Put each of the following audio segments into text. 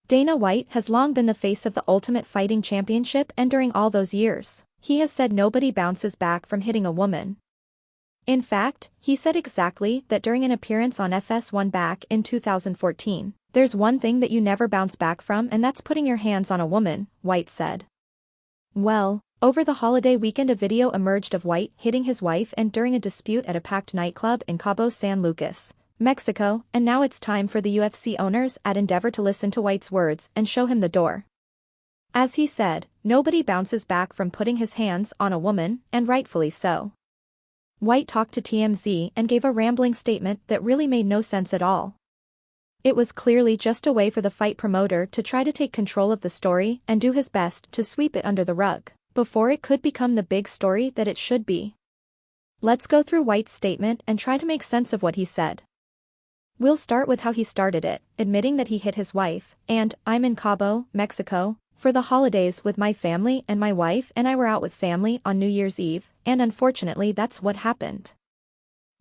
Dana White has long been the face of the Ultimate Fighting Championship, and during all those years, he has said nobody bounces back from hitting a woman. In fact, he said exactly that during an appearance on FS1 back in 2014. "There's one thing that you never bounce back from, and that's putting your hands on a woman," White said. Well, over the holiday weekend a video emerged of White hitting his wife and during a dispute at a packed nightclub in Cabo San Lucas, Mexico, and now it's time for the UFC owners at Endeavor to listen to White's words and show him the door. As he said, nobody bounces back from putting his hands on a woman, and rightfully so. White talked to TMZ and gave a rambling statement that really made no sense at all. It was clearly just a way for the fight promoter to try to take control of the story and do his best to sweep it under the rug, before it could become the big story that it should be. Let's go through White's statement and try to make sense of what he said. We'll start with how he started it, admitting that he hit his wife, and, "I'm in Cabo, Mexico, for the holidays with my family, and my wife and I were out with family on New Year's Eve, and unfortunately that's what happened."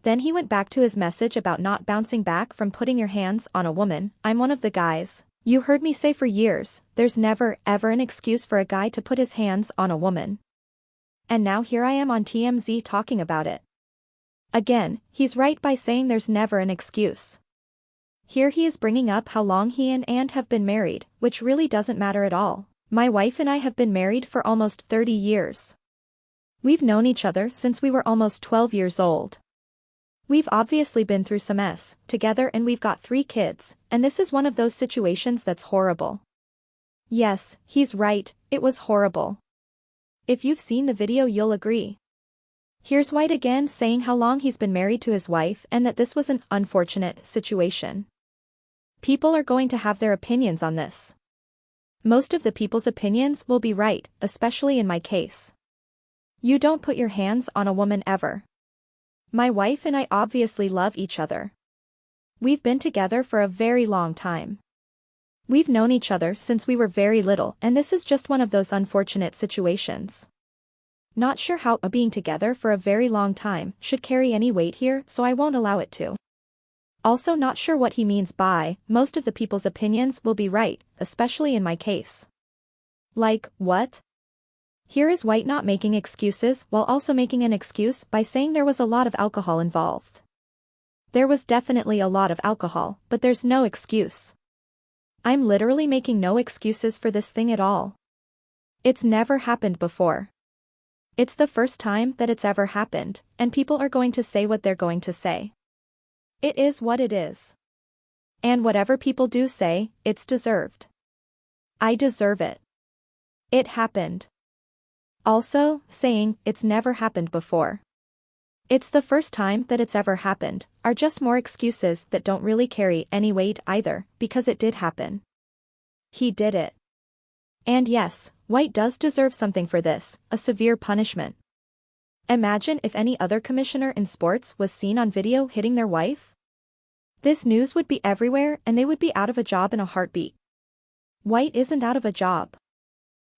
Then he went back to his message about not bouncing back from putting your hands on a woman. "I'm one of the guys you heard me say for years, there's never, ever an excuse for a guy to put his hands on a woman. And now here I am on TMZ talking about it." Again, he's right by saying there's never an excuse. Here he is bringing up how long he and have been married, which really doesn't matter at all. "My wife and I have been married for almost 30 years. We've known each other since we were almost 12 years old. We've obviously been through some mess together, and we've got 3 kids, and this is one of those situations that's horrible." Yes, he's right, it was horrible. If you've seen the video you'll agree. Here's White again saying how long he's been married to his wife and that this was an unfortunate situation. People are going to have their opinions on this. Most of the people's opinions will be right, especially in my case. You don't put your hands on a woman ever. My wife and I obviously love each other. We've been together for a very long time. We've known each other since we were very little, and this is just one of those unfortunate situations. Not sure how being together for a very long time should carry any weight here, so I won't allow it to. Also not sure what he means by, most of the people's opinions will be right, especially in my case. Like, what? Here is White not making excuses while also making an excuse by saying there was a lot of alcohol involved. There was definitely a lot of alcohol, but there's no excuse. I'm literally making no excuses for this thing at all. It's never happened before. It's the first time that it's ever happened, and people are going to say what they're going to say. It is what it is. And whatever people do say, it's deserved. I deserve it. It happened. Also, saying, "It's never happened before. It's the first time that it's ever happened," are just more excuses that don't really carry any weight either, because it did happen. He did it. And yes, White does deserve something for this, a severe punishment. Imagine if any other commissioner in sports was seen on video hitting their wife. This news would be everywhere and they would be out of a job in a heartbeat. White isn't out of a job.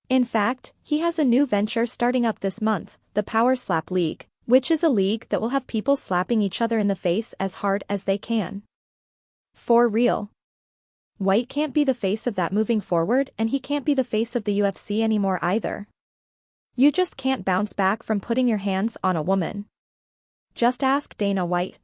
In fact, he has a new venture starting up this month, the Power Slap League, which is a league that will have people slapping each other in the face as hard as they can. For real. White can't be the face of that moving forward, and he can't be the face of the UFC anymore either. You just can't bounce back from putting your hands on a woman. Just ask Dana White.